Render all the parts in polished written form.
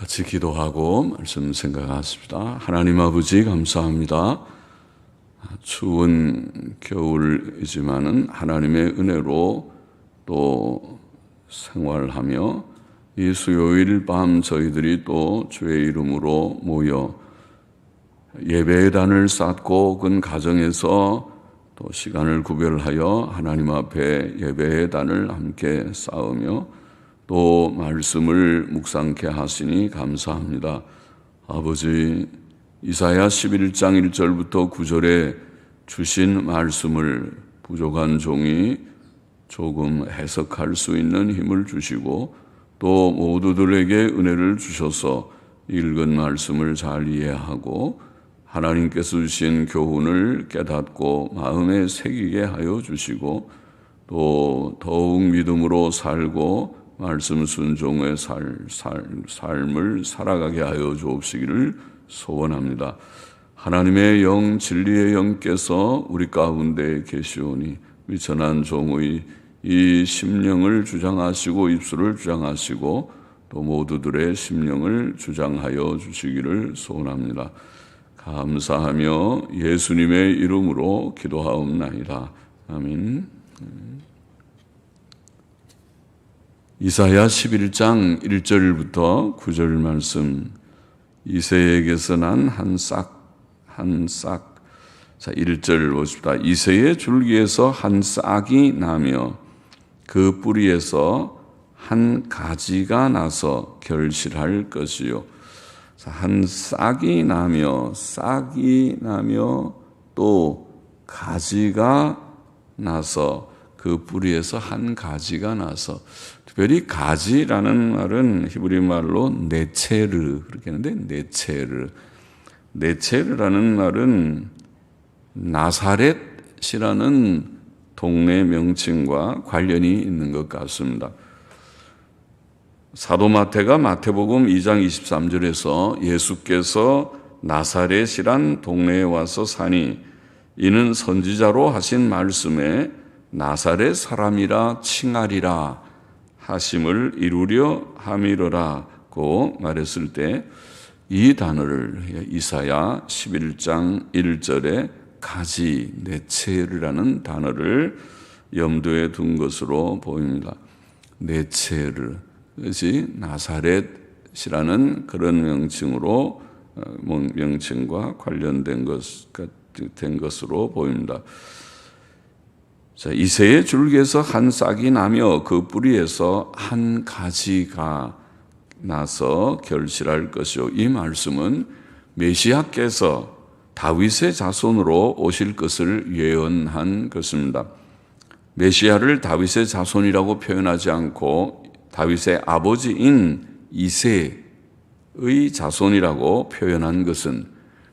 같이 기도하고 말씀 생각하십니다. 하나님 아버지 감사합니다. 추운 겨울이지만은 하나님의 은혜로 또 생활하며 이 수요일 밤 저희들이 또 주의 이름으로 모여 예배의 단을 쌓고 그 가정에서 또 시간을 구별하여 하나님 앞에 예배의 단을 함께 쌓으며 또 말씀을 묵상케 하시니 감사합니다. 아버지, 이사야 11장 1절부터 9절에 주신 말씀을 부족한 종이 조금 해석할 수 있는 힘을 주시고 또 모두들에게 은혜를 주셔서 읽은 말씀을 잘 이해하고 하나님께서 주신 교훈을 깨닫고 마음에 새기게 하여 주시고 또 더욱 믿음으로 살고 말씀 순종의 삶을 살아가게 하여 주옵시기를 소원합니다. 하나님의 영, 진리의 영께서 우리 가운데 계시오니 위천한 종의 이 심령을 주장하시고 입술을 주장하시고 또 모두들의 심령을 주장하여 주시기를 소원합니다. 감사하며 예수님의 이름으로 기도하옵나이다. 아멘. 이사야 11장 1절부터 9절 말씀. 이새에게서 난 한 싹. 자, 1절 보십시다. 이새의 줄기에서 한 싹이 나며 그 뿌리에서 한 가지가 나서 결실할 것이요. 자, 한 싹이 나며 또 가지가 나서 그 뿌리에서 한 가지가 나서, 특별히 가지라는 말은 히브리 말로 네체르 그렇게 하는데, 네체르라는 말은 나사렛이라는 동네 명칭과 관련이 있는 것 같습니다. 사도 마태가 마태복음 2장 23절에서 예수께서 나사렛이란 동네에 와서 사니 이는 선지자로 하신 말씀에 나사렛 사람이라 칭하리라 하심을 이루려 함이로라고 말했을 때 이 단어를 이사야 11장 1절에 가지, 네체르라는 단어를 염두에 둔 것으로 보입니다. 네체르, 그것이 나사렛이라는 그런 명칭과 관련된 것으로 보입니다. 자, 이새의 줄기에서 한 싹이 나며 그 뿌리에서 한 가지가 나서 결실할 것이요. 이 말씀은 메시아께서 다윗의 자손으로 오실 것을 예언한 것입니다. 메시아를 다윗의 자손이라고 표현하지 않고 다윗의 아버지인 이새의 자손이라고 표현한 것은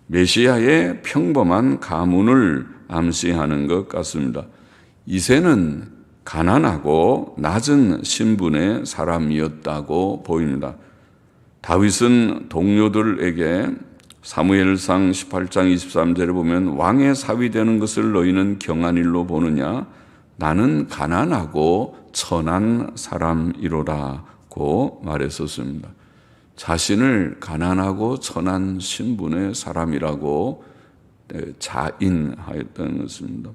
메시아의 평범한 가문을 암시하는 것 같습니다. 이새는 가난하고 낮은 신분의 사람이었다고 보입니다. 다윗은 동료들에게 사무엘상 18장 23절에 보면 왕의 사위 되는 것을 너희는 경한 일로 보느냐? 나는 가난하고 천한 사람이로라고 말했었습니다. 자신을 가난하고 천한 신분의 사람이라고 자인하였던 것입니다.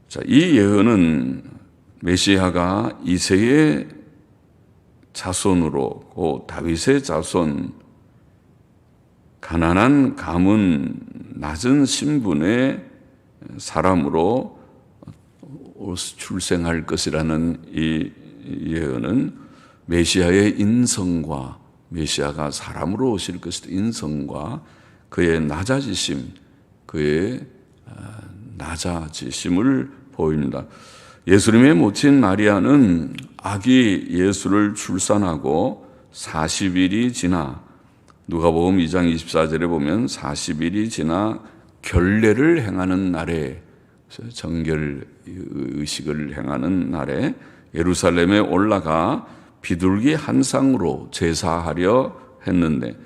자, 이 예언은 메시아가 이새의 자손으로 다윗의 자손, 가난한 가문, 낮은 신분의 사람으로 출생할 것이라는 이 예언은 메시아의 인성과 메시아가 사람으로 오실 것의 인성과 그의 낮아지심을 보입니다. 예수님의 모친 마리아는 아기 예수를 출산하고 40일이 지나 누가복음 2장 24절에 보면 40일이 지나 결례를 행하는 날에 정결 의식을 행하는 날에 예루살렘에 올라가 비둘기 한 쌍으로 제사하려 했는데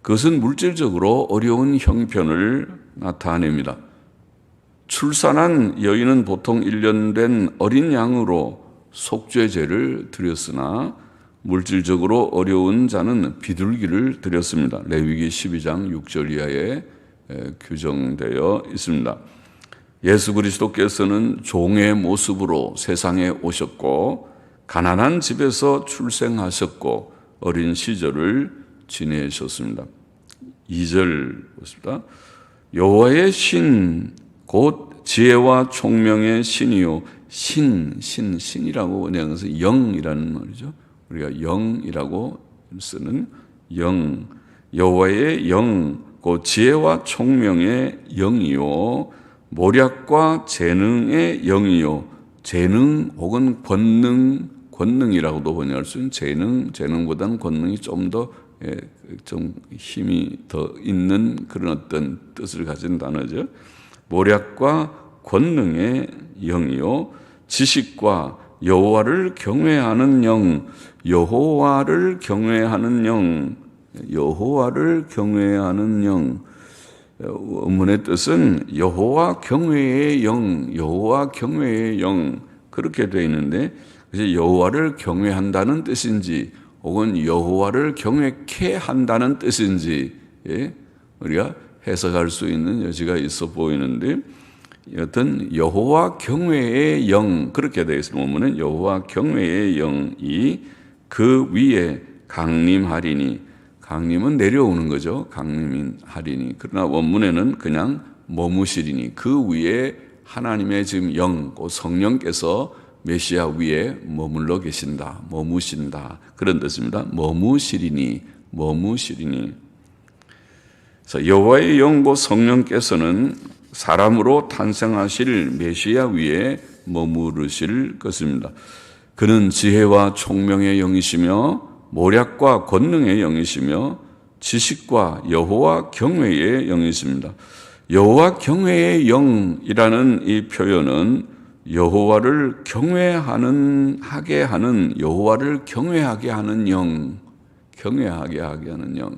그것은 물질적으로 어려운 형편을 나타냅니다. 출산한 여인은 보통 1년 된 어린 양으로 속죄제를 드렸으나 물질적으로 어려운 자는 비둘기를 드렸습니다. 레위기 12장 6절 이하에 규정되어 있습니다. 예수 그리스도께서는 종의 모습으로 세상에 오셨고 가난한 집에서 출생하셨고 어린 시절을 지내셨습니다. 2절 보십니다. 여호와의 신 곧 지혜와 총명의 신이요 신이라고 번역해서 영이라는 말이죠. 우리가 영이라고 쓰는 영, 여호와의 영 곧 지혜와 총명의 영이요 모략과 재능의 영이요 재능 혹은 권능이라고도 번역할 수 있는 재능보다는 권능이 좀 힘이 더 있는 그런 어떤 뜻을 가진 단어죠. 모략과 권능의 영이요 지식과 여호와를 경외하는 영, 여호와를 경외하는 영. 원문의 뜻은 여호와 경외의 영 그렇게 되어 있는데 그래서 여호와를 경외한다는 뜻인지 혹은 여호와를 경외케 한다는 뜻인지 우리가 해석할 수 있는 여지가 있어 보이는데 여튼 여호와 경외의 영 그렇게 되어 있습니다. 원문은 여호와 경외의 영이 그 위에 강림하리니 강림은 내려오는 거죠. 강림하리니 그러나 원문에는 그냥 머무시리니 그 위에 하나님의 지금 영, 성령께서 메시아 위에 머물러 계신다, 머무신다 그런 뜻입니다. 머무시리니 그래서 여호와의 영 곧 성령께서는 사람으로 탄생하실 메시아 위에 머무르실 것입니다. 그는 지혜와 총명의 영이시며 모략과 권능의 영이시며 지식과 여호와 경외의 영이십니다. 여호와 경외의 영이라는 이 표현은 여호와를 경외하게 하는 영.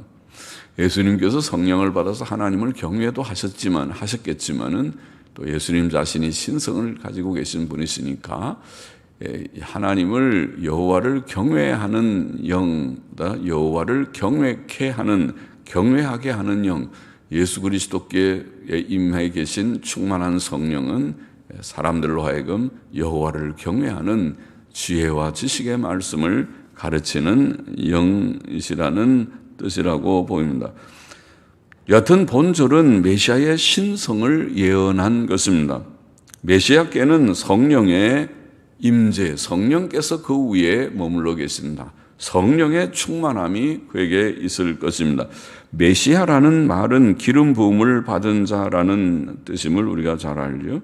예수님께서 성령을 받아서 하나님을 경외도 하셨겠지만은 또 예수님 자신이 신성을 가지고 계신 분이시니까 하나님을 여호와를 경외하는 영다. 여호와를 경외하게 하는 영. 예수 그리스도께 임해 계신 충만한 성령은 사람들로 하여금 여호와를 경외하는 지혜와 지식의 말씀을 가르치는 영이시라는 뜻이라고 보입니다. 여튼 본절은 메시아의 신성을 예언한 것입니다. 메시아께는 성령의 임재, 성령께서 그 위에 머물러 계신다. 성령의 충만함이 그에게 있을 것입니다. 메시아라는 말은 기름 부음을 받은 자라는 뜻임을 우리가 잘 알죠.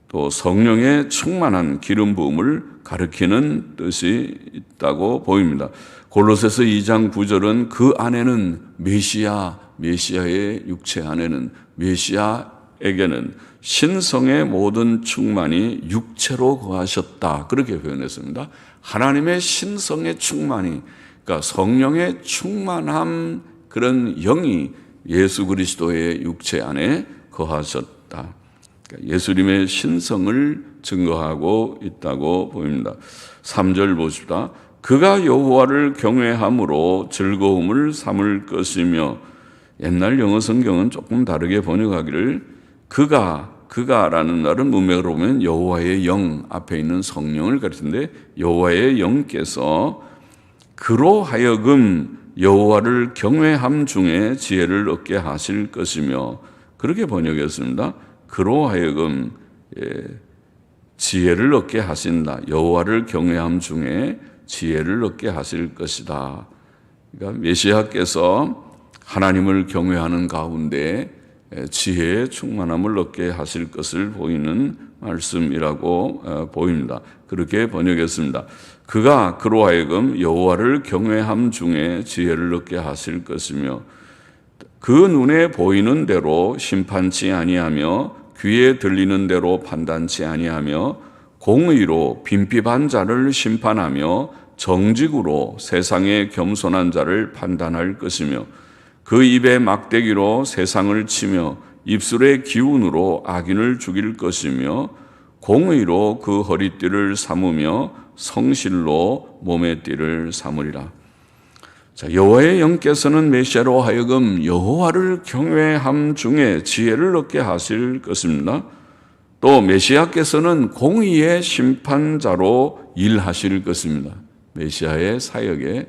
또 성령의 충만한 기름 부음을 가리키는 뜻이 있다고 보입니다. 골로새서 2장 9절은 그 안에는 메시아의 육체 안에는 메시아에게는 신성의 모든 충만이 육체로 거하셨다. 그렇게 표현했습니다. 하나님의 신성의 충만이, 그러니까 성령의 충만함 그런 영이 예수 그리스도의 육체 안에 거하셨다. 그러니까 예수님의 신성을 증거하고 있다고 보입니다. 3절 보십시다. 그가 여호와를 경외함으로 즐거움을 삼을 것이며, 옛날 영어 성경은 조금 다르게 번역하기를 그가라는 말은 문맥으로 보면 여호와의 영 앞에 있는 성령을 가리키는데 여호와의 영께서 그로 하여금 여호와를 경외함 중에 지혜를 얻게 하실 것이며, 그렇게 번역했습니다. 그로 하여금 지혜를 얻게 하신다. 여호와를 경외함 중에 지혜를 얻게 하실 것이다. 그러니까 메시아께서 하나님을 경외하는 가운데 지혜의 충만함을 얻게 하실 것을 보이는 말씀이라고 보입니다. 그렇게 번역했습니다. 그가 그로 하여금 여호와를 경외함 중에 지혜를 얻게 하실 것이며, 그 눈에 보이는 대로 심판치 아니하며 귀에 들리는 대로 판단치 아니하며 공의로 빈핍한 자를 심판하며 정직으로 세상에 겸손한 자를 판단할 것이며, 그 입의 막대기로 세상을 치며 입술의 기운으로 악인을 죽일 것이며 공의로 그 허리띠를 삼으며 성실로 몸의 띠를 삼으리라. 자, 여호와의 영께서는 메시아로 하여금 여호와를 경외함 중에 지혜를 얻게 하실 것입니다. 또 메시아께서는 공의의 심판자로 일하실 것입니다. 메시아의 사역의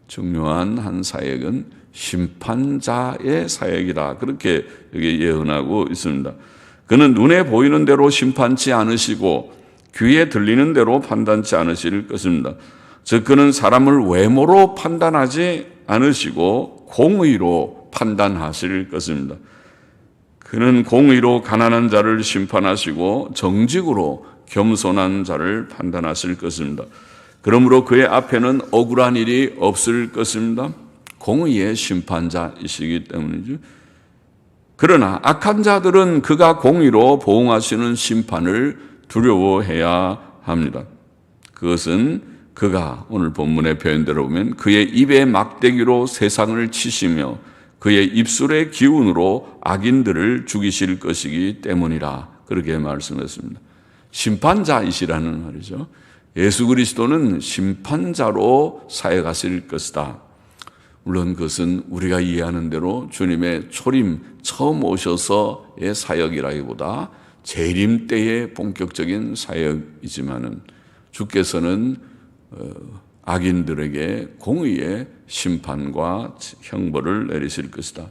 중요한 한 사역은 심판자의 사역이다. 그렇게 여기 예언하고 있습니다. 그는 눈에 보이는 대로 심판치 않으시고 귀에 들리는 대로 판단치 않으실 것입니다. 즉 그는 사람을 외모로 판단하지 않으시고 공의로 판단하실 것입니다. 그는 공의로 가난한 자를 심판하시고 정직으로 겸손한 자를 판단하실 것입니다. 그러므로 그의 앞에는 억울한 일이 없을 것입니다. 공의의 심판자이시기 때문이죠. 그러나 악한 자들은 그가 공의로 보응하시는 심판을 두려워해야 합니다. 그것은 그가 오늘 본문의 표현대로 보면 그의 입의 막대기로 세상을 치시며 그의 입술의 기운으로 악인들을 죽이실 것이기 때문이라 그렇게 말씀했습니다. 심판자이시라는 말이죠. 예수 그리스도는 심판자로 사역하실 것이다. 물론 그것은 우리가 이해하는 대로 주님의 초림 처음 오셔서의 사역이라기보다 재림 때의 본격적인 사역이지만은 주께서는 악인들에게 공의의 심판과 형벌을 내리실 것이다.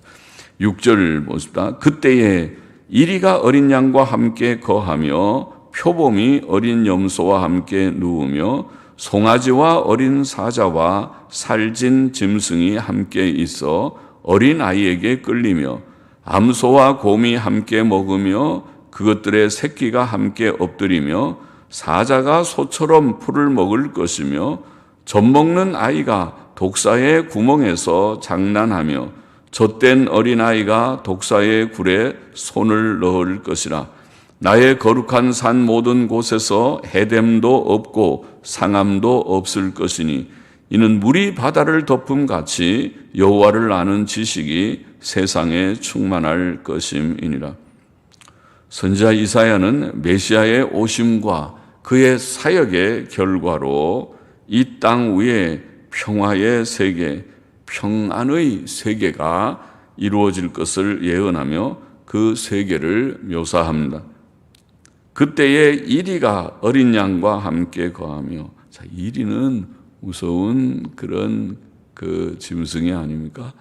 6절 보십니다. 그때에 이리가 어린 양과 함께 거하며 표범이 어린 염소와 함께 누우며 송아지와 어린 사자와 살진 짐승이 함께 있어 어린 아이에게 끌리며 암소와 곰이 함께 먹으며 그것들의 새끼가 함께 엎드리며 사자가 소처럼 풀을 먹을 것이며 젖먹는 아이가 독사의 구멍에서 장난하며 젖된 어린아이가 독사의 굴에 손을 넣을 것이라. 나의 거룩한 산 모든 곳에서 해됨도 없고 상함도 없을 것이니 이는 물이 바다를 덮음같이 여호와를 아는 지식이 세상에 충만할 것임이니라. 선지자 이사야는 메시아의 오심과 그의 사역의 결과로 이 땅 위에 평화의 세계, 평안의 세계가 이루어질 것을 예언하며 그 세계를 묘사합니다. 그때에 이리가 어린 양과 함께 거하며, 자, 이리는 무서운 그런 그 짐승이 아닙니까?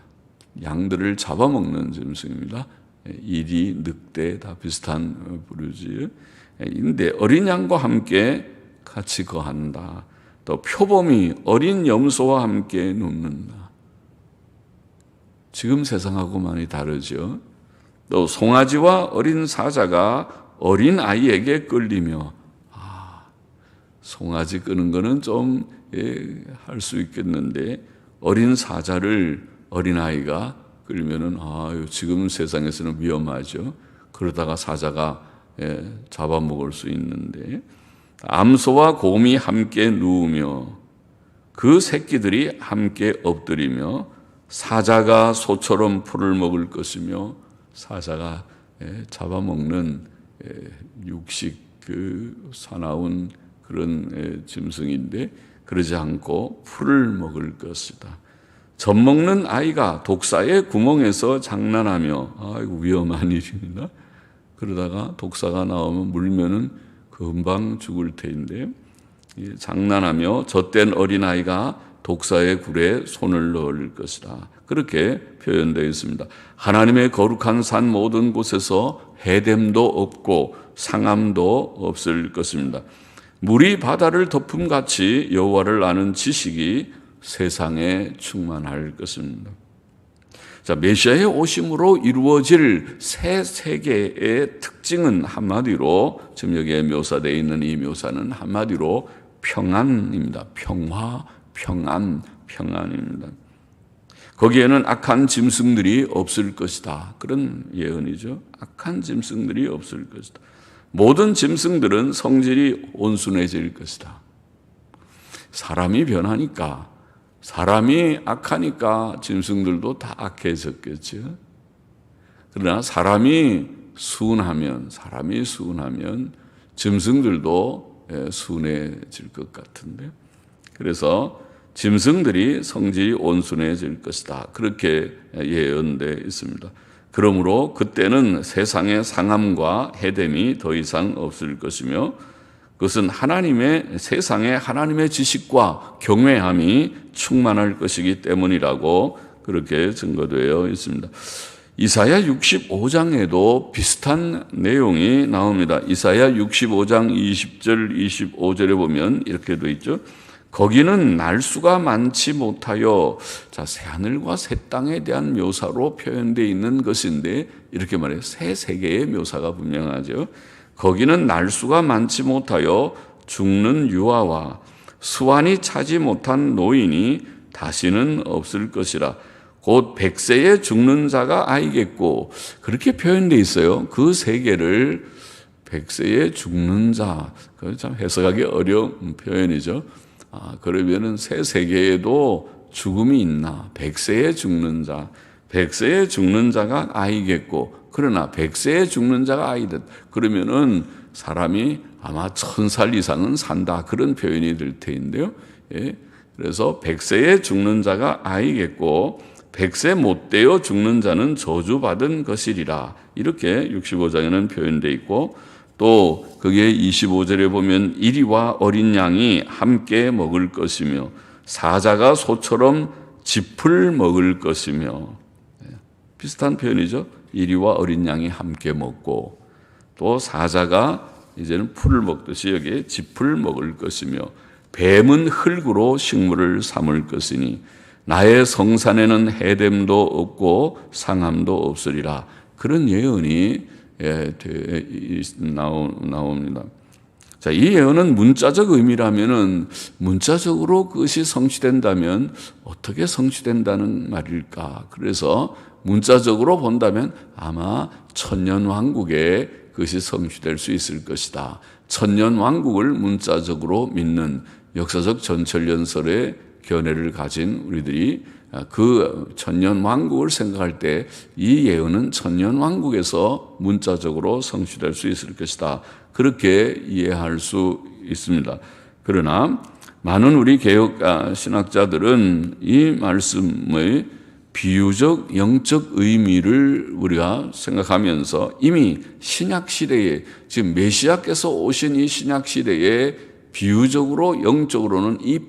양들을 잡아먹는 짐승입니다. 이리, 늑대 다 비슷한 부류지. 근데 어린 양과 함께 같이 거한다. 또 표범이 어린 염소와 함께 눕는다. 지금 세상하고 많이 다르죠. 또 송아지와 어린 사자가 어린 아이에게 끌리며, 송아지 끄는 거는 좀 할 수 있겠는데 어린 사자를 어린 아이가 끌면은 지금 세상에서는 위험하죠. 그러다가 사자가 잡아먹을 수 있는데 암소와 곰이 함께 누우며 그 새끼들이 함께 엎드리며 사자가 소처럼 풀을 먹을 것이며, 사자가 잡아먹는 육식 그 사나운 그런 짐승인데 그러지 않고 풀을 먹을 것이다. 젖먹는 아이가 독사의 구멍에서 장난하며, 이거 위험한 일입니다. 그러다가 독사가 나오면 물면은 금방 죽을 테인데, 장난하며 젖된 어린아이가 독사의 굴에 손을 넣을 것이다. 그렇게 표현되어 있습니다. 하나님의 거룩한 산 모든 곳에서 해됨도 없고 상함도 없을 것입니다. 물이 바다를 덮음같이 여호와를 아는 지식이 세상에 충만할 것입니다. 자, 메시아의 오심으로 이루어질 새 세계의 특징은 한마디로, 지금 여기에 묘사되어 있는 이 묘사는 한마디로 평안입니다. 평화, 평안, 평안입니다. 거기에는 악한 짐승들이 없을 것이다. 그런 예언이죠. 악한 짐승들이 없을 것이다. 모든 짐승들은 성질이 온순해질 것이다. 사람이 변하니까, 사람이 악하니까 짐승들도 다 악해졌겠죠. 그러나 사람이 순하면 짐승들도 순해질 것 같은데, 그래서 짐승들이 성질이 온순해질 것이다, 그렇게 예언되어 있습니다. 그러므로 그때는 세상의 상함과 해됨이 더 이상 없을 것이며, 그것은 세상에 하나님의 지식과 경외함이 충만할 것이기 때문이라고 그렇게 증거되어 있습니다. 이사야 65장에도 비슷한 내용이 나옵니다. 이사야 65장 20절 25절에 보면 이렇게 되어 있죠. 거기는 날수가 많지 못하여, 자, 새하늘과 새 땅에 대한 묘사로 표현되어 있는 것인데, 이렇게 말해요. 새 세계의 묘사가 분명하죠. 거기는 날수가 많지 못하여 죽는 유아와 수완이 차지 못한 노인이 다시는 없을 것이라. 곧 100세에 죽는 자가 아이겠고, 그렇게 표현되어 있어요. 그 세계를 100세에 죽는 자, 그건 참 해석하기 어려운 표현이죠. 그러면은 새 세계에도 죽음이 있나? 100세에 죽는 자, 100세에 죽는 자가 아이겠고, 그러나 100세에 죽는 자가 아이듯, 그러면은 사람이 아마 1000살 이상은 산다, 그런 표현이 될 테인데요. 예. 그래서 100세에 죽는 자가 아이겠고 100세 못 되어 죽는 자는 저주받은 것이리라, 이렇게 65장에는 표현되어 있고, 또 그게 25절에 보면 이리와 어린 양이 함께 먹을 것이며 사자가 소처럼 짚을 먹을 것이며, 비슷한 표현이죠. 이리와 어린 양이 함께 먹고, 또 사자가 이제는 풀을 먹듯이 여기에 짚을 먹을 것이며, 뱀은 흙으로 식물을 삼을 것이니 나의 성산에는 해됨도 없고 상함도 없으리라, 그런 예언이 나옵니다. 자, 이 예언은 문자적 의미라면은, 문자적으로 그것이 성취된다면 어떻게 성취된다는 말일까? 그래서 문자적으로 본다면 아마 천년왕국에 그것이 성취될 수 있을 것이다. 천년왕국을 문자적으로 믿는 역사적 전철연설의 견해를 가진 우리들이 그 천년왕국을 생각할 때 이 예언은 천년왕국에서 문자적으로 성취될 수 있을 것이다, 그렇게 이해할 수 있습니다. 그러나 많은 우리 개혁 신학자들은 이 말씀의 비유적 영적 의미를 우리가 생각하면서 이미 신약시대에, 지금 메시아께서 오신 이 신약시대에 비유적으로 영적으로는 이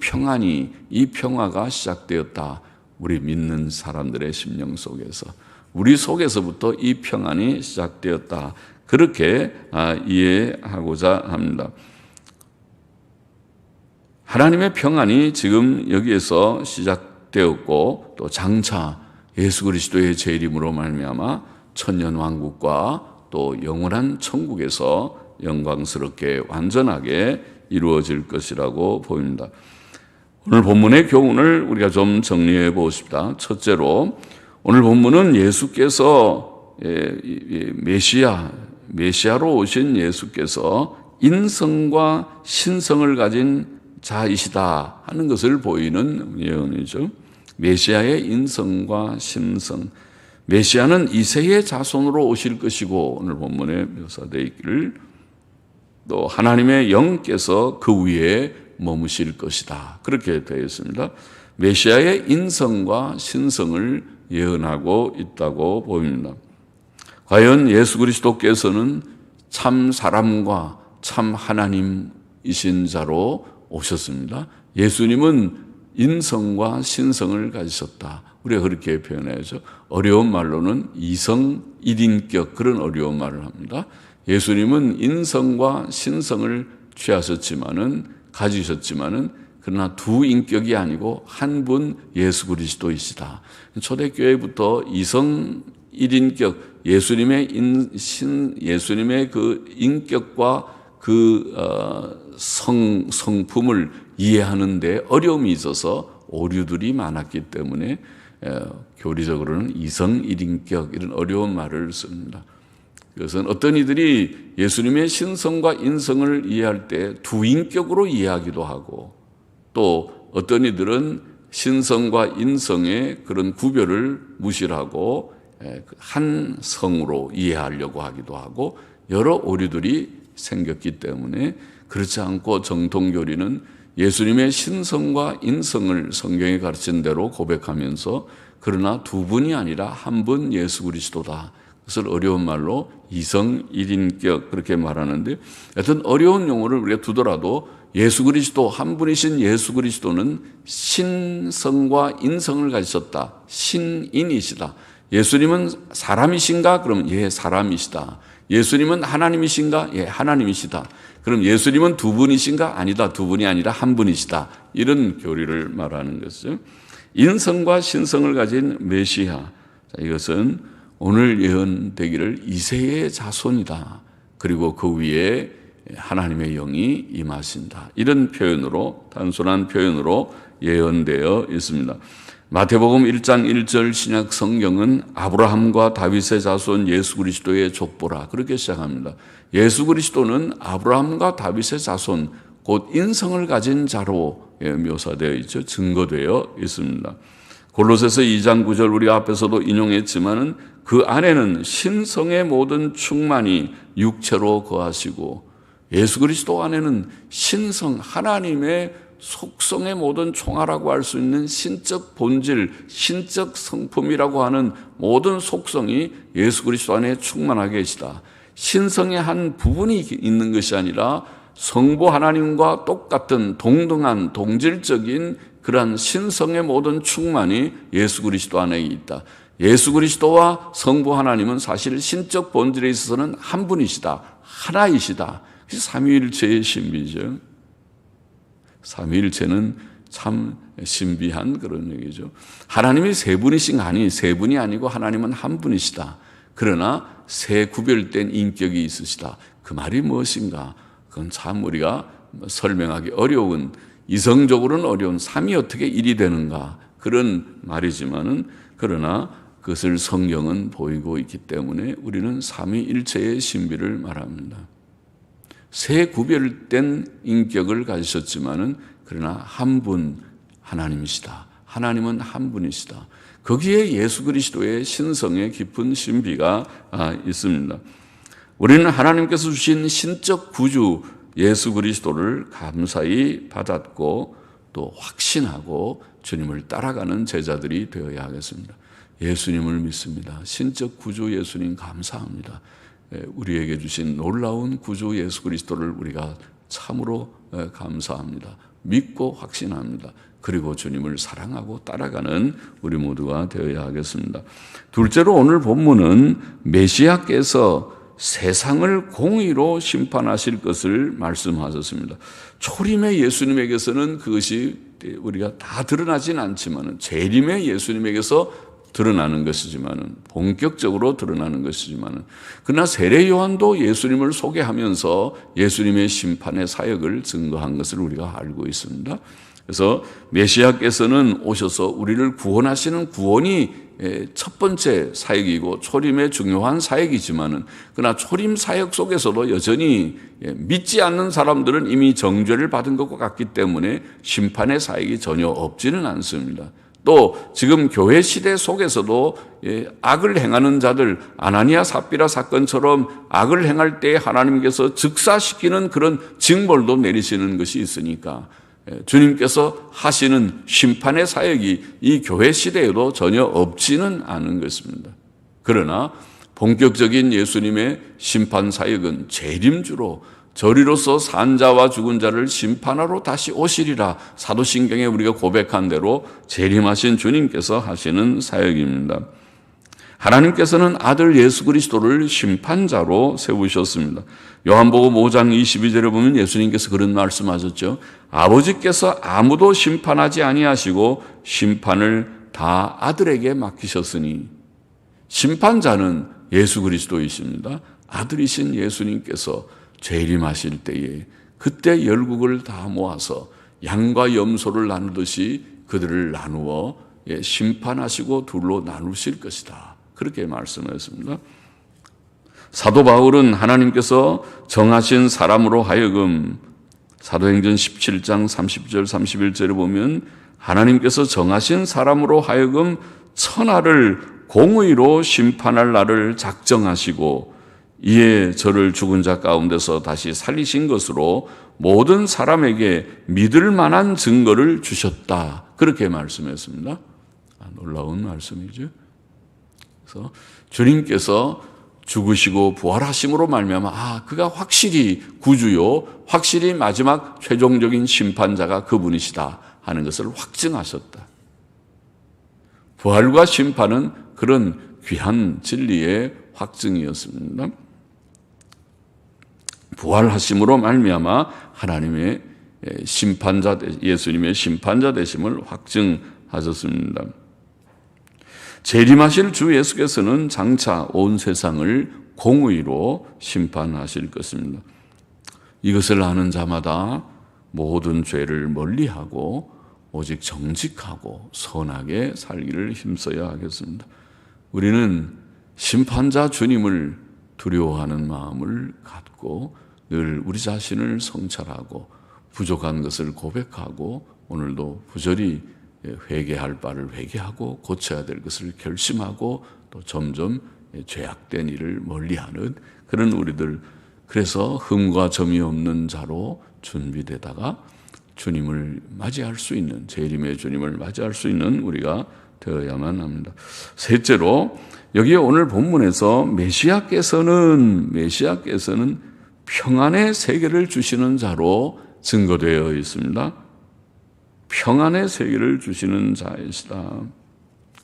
평화가 시작되었다. 우리 믿는 사람들의 심령 속에서, 우리 속에서부터 이 평안이 시작되었다, 그렇게 이해하고자 합니다. 하나님의 평안이 지금 여기에서 시작되었고, 또 장차 예수 그리스도의 재림으로 말미암아 천년왕국과 또 영원한 천국에서 영광스럽게 완전하게 이루어질 것이라고 보입니다. 오늘 본문의 교훈을 우리가 좀 정리해 보십시다. 첫째로, 오늘 본문은 예수께서 메시아로 오신 예수께서 인성과 신성을 가진 자이시다 하는 것을 보이는 예언이죠. 메시아의 인성과 신성, 메시아는 이새의 자손으로 오실 것이고, 오늘 본문에 묘사되어 있기를, 또 하나님의 영께서 그 위에 머무실 것이다, 그렇게 되어 있습니다. 메시아의 인성과 신성을 예언하고 있다고 보입니다. 과연 예수 그리스도께서는 참 사람과 참 하나님이신 자로 오셨습니다. 예수님은 인성과 신성을 가지셨다, 우리가 그렇게 표현해야죠. 어려운 말로는 이성 일인격, 그런 어려운 말을 합니다. 예수님은 인성과 신성을 가지셨지만은 그러나 두 인격이 아니고 한 분 예수 그리스도이시다. 초대교회부터 이성 일인격, 예수님의 그 인격과 그 성품을 이해하는데 어려움이 있어서 오류들이 많았기 때문에 교리적으로는 이성 일인격, 이런 어려운 말을 씁니다. 그것은 어떤 이들이 예수님의 신성과 인성을 이해할 때 두 인격으로 이해하기도 하고, 또 어떤 이들은 신성과 인성의 그런 구별을 무시하고 한 성으로 이해하려고 하기도 하고, 여러 오류들이 생겼기 때문에 그렇지 않고 정통교리는 예수님의 신성과 인성을 성경에 가르친 대로 고백하면서 그러나 두 분이 아니라 한 분 예수 그리스도다. 그것을 어려운 말로 이성 일인격 그렇게 말하는데, 하여튼 어려운 용어를 우리가 두더라도 예수 그리스도 한 분이신 예수 그리스도는 신성과 인성을 가지셨다. 신인이시다. 예수님은 사람이신가? 그러면 예, 사람이시다. 예수님은 하나님이신가? 예, 하나님이시다. 그럼 예수님은 두 분이신가? 아니다. 두 분이 아니라 한 분이시다. 이런 교리를 말하는 것이죠. 인성과 신성을 가진 메시아. 이것은 오늘 예언되기를 이새의 자손이다. 그리고 그 위에 하나님의 영이 임하신다. 이런 표현으로, 단순한 표현으로 예언되어 있습니다. 마태복음 1장 1절 신약 성경은 아브라함과 다윗의 자손 예수 그리스도의 족보라 그렇게 시작합니다. 예수 그리스도는 아브라함과 다윗의 자손, 곧 인성을 가진 자로 묘사되어 있죠. 증거되어 있습니다. 골로새서 2장 9절 우리 앞에서도 인용했지만은 그 안에는 신성의 모든 충만이 육체로 거하시고, 예수 그리스도 안에는 신성, 하나님의 속성의 모든 총화라고 할 수 있는 신적 본질, 신적 성품이라고 하는 모든 속성이 예수 그리스도 안에 충만하게 계시다. 신성의 한 부분이 있는 것이 아니라 성부 하나님과 똑같은 동등한 동질적인 그러한 신성의 모든 충만이 예수 그리스도 안에 있다. 예수 그리스도와 성부 하나님은 사실 신적 본질에 있어서는 한 분이시다. 하나이시다. 삼위일체의 신비죠. 삼위일체는 참 신비한 그런 얘기죠. 하나님이 세 분이신가? 아니, 세 분이 아니고 하나님은 한 분이시다. 그러나 세 구별된 인격이 있으시다. 그 말이 무엇인가? 그건 참 우리가 설명하기 어려운, 이성적으로는 어려운 삼위 어떻게 일이 되는가 그런 말이지만은, 그러나 그것을 성경은 보이고 있기 때문에 우리는 삼위일체의 신비를 말합니다. 세 구별된 인격을 가지셨지만은 그러나 한 분 하나님이시다. 하나님은 한 분이시다. 거기에 예수 그리스도의 신성의 깊은 신비가 있습니다. 우리는 하나님께서 주신 신적 구주 예수 그리스도를 감사히 받았고 또 확신하고 주님을 따라가는 제자들이 되어야 하겠습니다. 예수님을 믿습니다. 신적 구주 예수님 감사합니다. 우리에게 주신 놀라운 구주 예수 그리스도를 우리가 참으로 감사합니다. 믿고 확신합니다. 그리고 주님을 사랑하고 따라가는 우리 모두가 되어야 하겠습니다. 둘째로 오늘 본문은 메시아께서 세상을 공의로 심판하실 것을 말씀하셨습니다. 초림의 예수님에게서는 그것이 우리가 다 드러나진 않지만, 재림의 예수님에게서 드러나는 것이지만은, 본격적으로 드러나는 것이지만은, 그러나 세례 요한도 예수님을 소개하면서 예수님의 심판의 사역을 증거한 것을 우리가 알고 있습니다. 그래서 메시아께서는 오셔서 우리를 구원하시는 구원이 첫 번째 사역이고 초림의 중요한 사역이지만은, 그러나 초림 사역 속에서도 여전히 믿지 않는 사람들은 이미 정죄를 받은 것과 같기 때문에 심판의 사역이 전혀 없지는 않습니다. 또 지금 교회 시대 속에서도 악을 행하는 자들, 아나니아 삽비라 사건처럼 악을 행할 때 하나님께서 즉사시키는 그런 징벌도 내리시는 것이 있으니까 주님께서 하시는 심판의 사역이 이 교회 시대에도 전혀 없지는 않은 것입니다. 그러나 본격적인 예수님의 심판 사역은 재림주로, 저리로서 산 자와 죽은 자를 심판하러 다시 오시리라 사도신경에 우리가 고백한 대로 재림하신 주님께서 하시는 사역입니다. 하나님께서는 아들 예수 그리스도를 심판자로 세우셨습니다. 요한복음 5장 22절에 보면 예수님께서 그런 말씀하셨죠. 아버지께서 아무도 심판하지 아니하시고 심판을 다 아들에게 맡기셨으니, 심판자는 예수 그리스도이십니다. 아들이신 예수님께서 재림하실 때에 그때 열국을 다 모아서 양과 염소를 나누듯이 그들을 나누어 심판하시고 둘로 나누실 것이다. 그렇게 말씀하셨습니다. 사도 바울은 하나님께서 정하신 사람으로 하여금, 사도행전 17장 30절 31절에 보면 하나님께서 정하신 사람으로 하여금 천하를 공의로 심판할 날을 작정하시고 이에 저를 죽은 자 가운데서 다시 살리신 것으로 모든 사람에게 믿을 만한 증거를 주셨다. 그렇게 말씀했습니다. 놀라운 말씀이죠. 그래서 주님께서 죽으시고 부활하심으로 말미암아 그가 확실히 구주요, 확실히 마지막 최종적인 심판자가 그분이시다 하는 것을 확증하셨다. 부활과 심판은 그런 귀한 진리의 확증이었습니다. 부활하심으로 말미암아 하나님의 심판자, 예수님의 심판자 되심을 확증하셨습니다. 재림하실 주 예수께서는 장차 온 세상을 공의로 심판하실 것입니다. 이것을 아는 자마다 모든 죄를 멀리하고 오직 정직하고 선하게 살기를 힘써야 하겠습니다. 우리는 심판자 주님을 두려워하는 마음을 갖고 늘 우리 자신을 성찰하고 부족한 것을 고백하고 오늘도 부절히 회개할 바를 회개하고 고쳐야 될 것을 결심하고 또 점점 죄악된 일을 멀리하는 그런 우리들, 그래서 흠과 점이 없는 자로 준비되다가 주님을 맞이할 수 있는, 재림의 주님을 맞이할 수 있는 우리가 되어야만 합니다. 셋째로 여기 오늘 본문에서 메시아께서는 평안의 세계를 주시는 자로 증거되어 있습니다. 평안의 세계를 주시는 자이시다.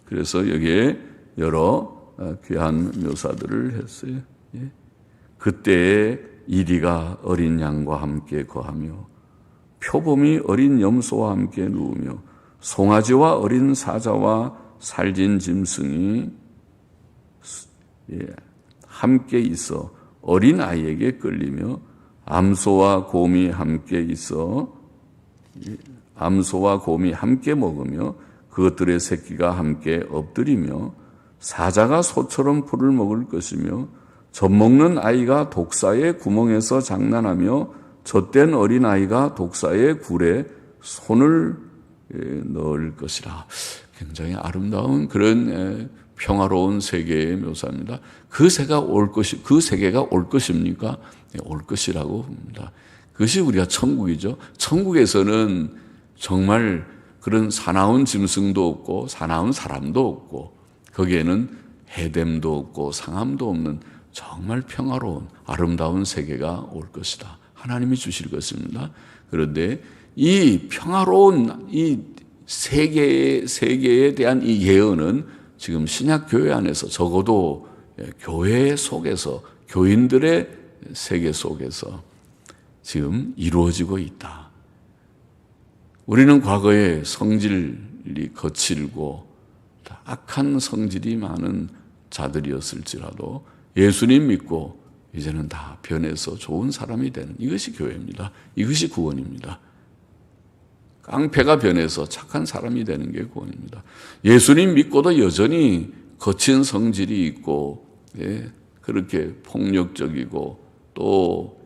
그래서 여기에 여러 귀한 묘사들을 했어요. 그때에 이리가 어린 양과 함께 거하며 표범이 어린 염소와 함께 누우며 송아지와 어린 사자와 살진 짐승이 함께 있어 어린 아이에게 끌리며 암소와 곰이 함께 있어 암소와 곰이 함께 먹으며 그것들의 새끼가 함께 엎드리며 사자가 소처럼 풀을 먹을 것이며 젖먹는 아이가 독사의 구멍에서 장난하며 젖된 어린아이가 독사의 굴에 손을 넣을 것이라. 굉장히 아름다운 그런 평화로운 세계의 묘사입니다. 그 세계가 올 것입니까? 올 것이라고 봅니다. 그것이 우리가 천국이죠. 천국에서는 정말 그런 사나운 짐승도 없고 사나운 사람도 없고 거기에는 해됨도 없고 상함도 없는 정말 평화로운 아름다운 세계가 올 것이다. 하나님이 주실 것입니다. 그런데 이 평화로운 이 세계에 대한 이 예언은 지금 신약 교회 안에서 적어도 교회 속에서 교인들의 세계 속에서 지금 이루어지고 있다. 우리는 과거에 성질이 거칠고 악한 성질이 많은 자들이었을지라도 예수님 믿고 이제는 다 변해서 좋은 사람이 되는 이것이 교회입니다. 이것이 구원입니다. 깡패가 변해서 착한 사람이 되는 게 구원입니다. 예수님 믿고도 여전히 거친 성질이 있고 그렇게 폭력적이고 또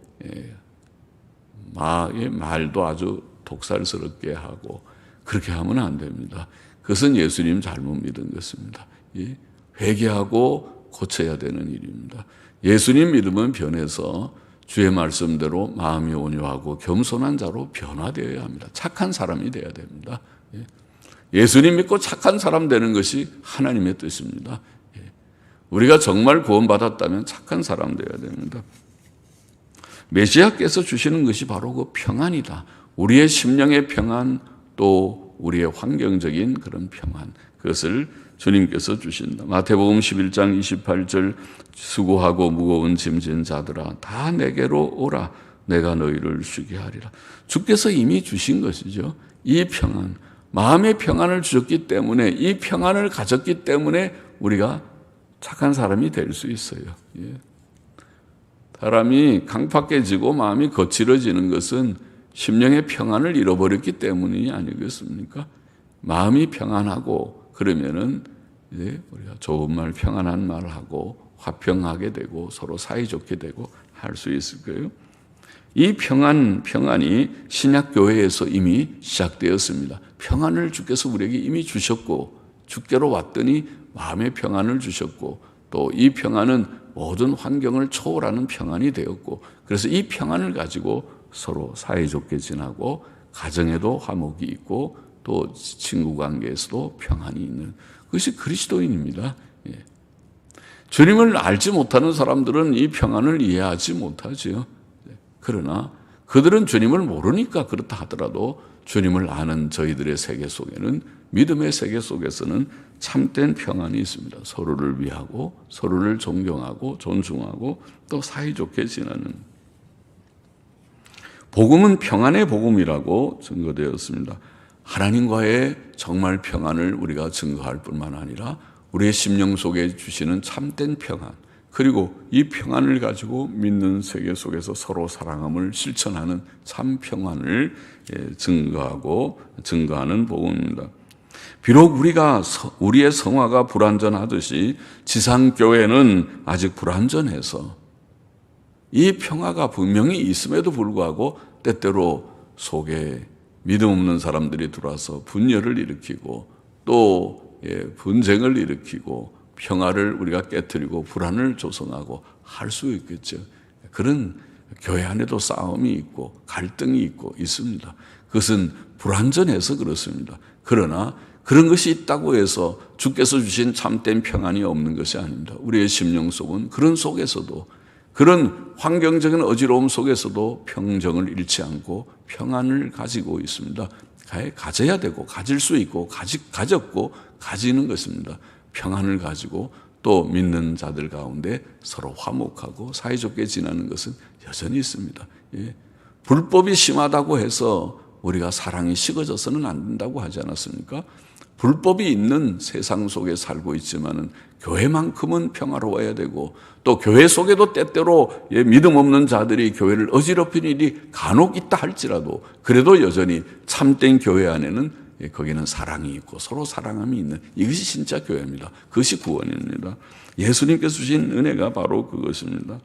말도 아주 독살스럽게 하고 그렇게 하면 안 됩니다. 그것은 예수님 잘못 믿은 것입니다. 회개하고 고쳐야 되는 일입니다. 예수님 믿으면 변해서 주의 말씀대로 마음이 온유하고 겸손한 자로 변화되어야 합니다. 착한 사람이 되어야 됩니다. 예수님 믿고 착한 사람 되는 것이 하나님의 뜻입니다. 우리가 정말 구원받았다면 착한 사람 되어야 됩니다. 메시아께서 주시는 것이 바로 그 평안이다. 우리의 심령의 평안, 또 우리의 환경적인 그런 평안, 그것을 주님께서 주신다. 마태복음 11장 28절 수고하고 무거운 짐진 자들아 다 내게로 오라 내가 너희를 쉬게 하리라. 주께서 이미 주신 것이죠. 이 평안, 마음의 평안을 주셨기 때문에 이 평안을 가졌기 때문에 우리가 착한 사람이 될 수 있어요. 사람이 강팍해지고 마음이 거칠어지는 것은 심령의 평안을 잃어버렸기 때문이 아니겠습니까? 마음이 평안하고 그러면은 이제 우리가 좋은 말, 평안한 말을 하고 화평하게 되고 서로 사이좋게 되고 할 수 있을 거예요. 이 평안이 신약 교회에서 이미 시작되었습니다. 평안을 주께서 우리에게 이미 주셨고 주께로 왔더니 마음의 평안을 주셨고 또 이 평안은 모든 환경을 초월하는 평안이 되었고, 그래서 이 평안을 가지고 서로 사이좋게 지나고 가정에도 화목이 있고 또 친구 관계에서도 평안이 있는 그것이 그리스도인입니다. 주님을 알지 못하는 사람들은 이 평안을 이해하지 못하지요. 그러나 그들은 주님을 모르니까 그렇다 하더라도 주님을 아는 저희들의 세계 속에는, 믿음의 세계 속에서는 참된 평안이 있습니다. 서로를 위하고 서로를 존경하고 존중하고 또 사이좋게 지내는, 복음은 평안의 복음이라고 증거되었습니다. 하나님과의 정말 평안을 우리가 증거할 뿐만 아니라 우리의 심령 속에 주시는 참된 평안, 그리고 이 평안을 가지고 믿는 세계 속에서 서로 사랑함을 실천하는 참 평안을 증거하는 복음입니다. 비록 우리의 성화가 불완전하듯이 지상교회는 아직 불완전해서 이 평화가 분명히 있음에도 불구하고 때때로 속에 믿음 없는 사람들이 들어와서 분열을 일으키고 또 분쟁을 일으키고 평화를 우리가 깨트리고 불안을 조성하고 할 수 있겠죠. 그런 교회 안에도 싸움이 있고 갈등이 있고 있습니다. 그것은 불완전해서 그렇습니다. 그러나 그런 것이 있다고 해서 주께서 주신 참된 평안이 없는 것이 아닙니다. 우리의 심령 속은 그런 속에서도, 그런 환경적인 어지러움 속에서도 평정을 잃지 않고 평안을 가지고 있습니다. 가져야 되고 가질 수 있고 가졌고 가지는 것입니다. 평안을 가지고 또 믿는 자들 가운데 서로 화목하고 사이좋게 지내는 것은 여전히 있습니다. 불법이 심하다고 해서 우리가 사랑이 식어져서는 안 된다고 하지 않았습니까? 불법이 있는 세상 속에 살고 있지만은 교회만큼은 평화로워야 되고, 또 교회 속에도 때때로 믿음 없는 자들이 교회를 어지럽히는 일이 간혹 있다 할지라도 그래도 여전히 참된 교회 안에는 거기는 사랑이 있고 서로 사랑함이 있는, 이것이 진짜 교회입니다. 그것이 구원입니다. 예수님께서 주신 은혜가 바로 그것입니다.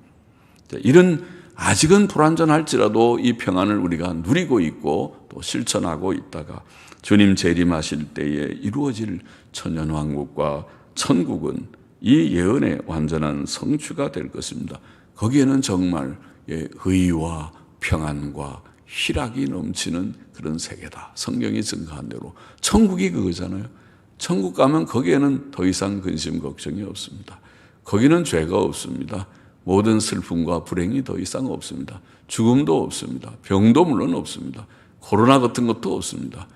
이런 아직은 불완전할지라도 이 평안을 우리가 누리고 있고 또 실천하고 있다가 주님 재림하실 때에 이루어질 천년왕국과 천국은 이 예언의 완전한 성취가 될 것입니다. 거기에는 정말 의와 평안과 희락이 넘치는 그런 세계다. 성경이 증거한 대로 천국이 그거잖아요. 천국 가면 거기에는 더 이상 근심 걱정이 없습니다. 거기는 죄가 없습니다. 모든 슬픔과 불행이 더 이상 없습니다. 죽음도 없습니다. 병도 물론 없습니다. 코로나 같은 것도 없습니다.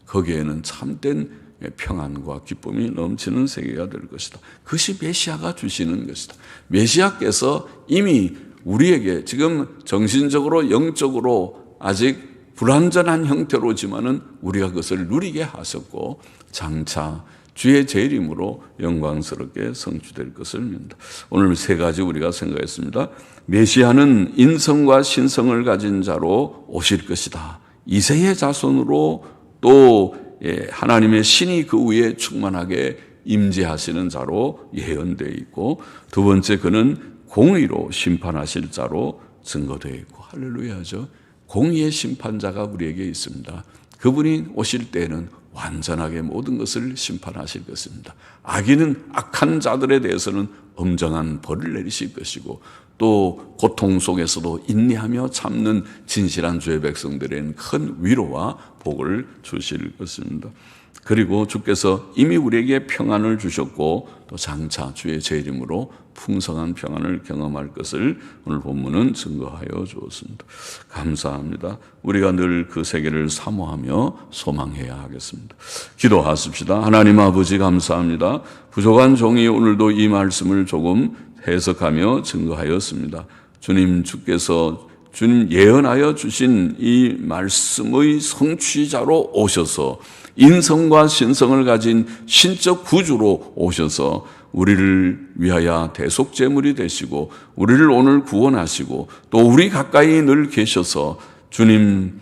거기에는 참된 평안과 기쁨이 넘치는 세계가 될 것이다. 그것이 메시아가 주시는 것이다. 메시아께서 이미 우리에게 지금 정신적으로 영적으로 아직 불완전한 형태로지만은 우리가 그것을 누리게 하셨고 장차 주의 재림으로 영광스럽게 성취될 것을 믿는다. 오늘 세 가지 우리가 생각했습니다. 메시아는 인성과 신성을 가진 자로 오실 것이다. 이새의 자손으로 또 하나님의 신이 그 위에 충만하게 임재하시는 자로 예언되어 있고, 두 번째 그는 공의로 심판하실 자로 증거되어 있고, 할렐루야죠. 공의의 심판자가 우리에게 있습니다. 그분이 오실 때에는 완전하게 모든 것을 심판하실 것입니다. 악한 자들에 대해서는 엄정한 벌을 내리실 것이고, 또 고통 속에서도 인내하며 참는 진실한 주의 백성들에게는 큰 위로와 복을 주실 것입니다. 그리고 주께서 이미 우리에게 평안을 주셨고 또 장차 주의 재림으로 풍성한 평안을 경험할 것을 오늘 본문은 증거하여 주었습니다. 감사합니다. 우리가 늘 그 세계를 사모하며 소망해야 하겠습니다. 기도하십시다. 하나님 아버지 감사합니다. 부족한 종이 오늘도 이 말씀을 조금 해석하며 증거하였습니다. 주께서 예언하여 주신 이 말씀의 성취자로 오셔서 인성과 신성을 가진 신적 구주로 오셔서 우리를 위하여 대속제물이 되시고 우리를 오늘 구원하시고 또 우리 가까이 늘 계셔서 주님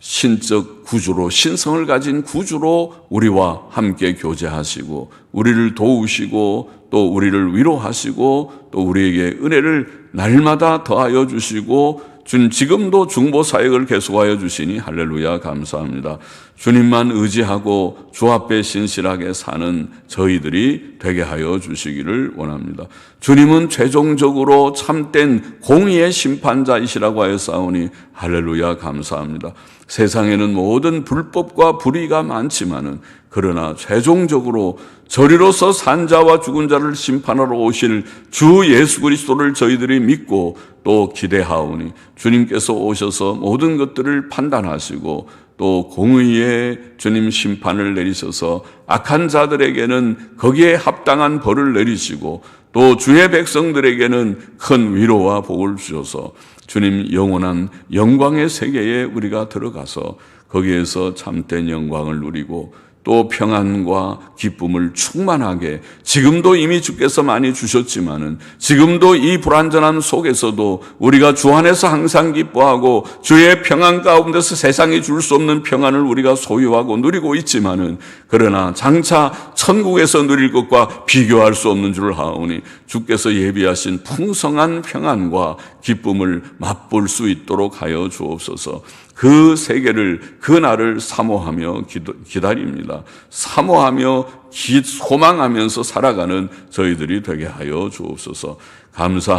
신적 구주로, 신성을 가진 구주로 우리와 함께 교제하시고 우리를 도우시고 또 우리를 위로하시고 또 우리에게 은혜를 날마다 더하여 주시고 주님 지금도 중보 사역을 계속하여 주시니 할렐루야 감사합니다. 주님만 의지하고 주 앞에 신실하게 사는 저희들이 되게 하여 주시기를 원합니다. 주님은 최종적으로 참된 공의의 심판자이시라고 하였사오니 할렐루야 감사합니다. 세상에는 모든 불법과 불의가 많지만은 그러나 최종적으로 저리로서 산 자와 죽은 자를 심판하러 오실 주 예수 그리스도를 저희들이 믿고 또 기대하오니 주님께서 오셔서 모든 것들을 판단하시고 또 공의의 주님 심판을 내리셔서 악한 자들에게는 거기에 합당한 벌을 내리시고 또 주의 백성들에게는 큰 위로와 복을 주셔서 주님 영원한 영광의 세계에 우리가 들어가서 거기에서 참된 영광을 누리고 또 평안과 기쁨을 충만하게 지금도 이미 주께서 많이 주셨지만은 지금도 이 불완전함 속에서도 우리가 주 안에서 항상 기뻐하고 주의 평안 가운데서 세상이 줄 수 없는 평안을 우리가 소유하고 누리고 있지만은 그러나 장차 천국에서 누릴 것과 비교할 수 없는 줄 아오니 주께서 예비하신 풍성한 평안과 기쁨을 맛볼 수 있도록 하여 주옵소서. 그 세계를 그 날을 사모하며 기다립니다. 사모하며 소망하면서 살아가는 저희들이 되게 하여 주옵소서. 감사합니다.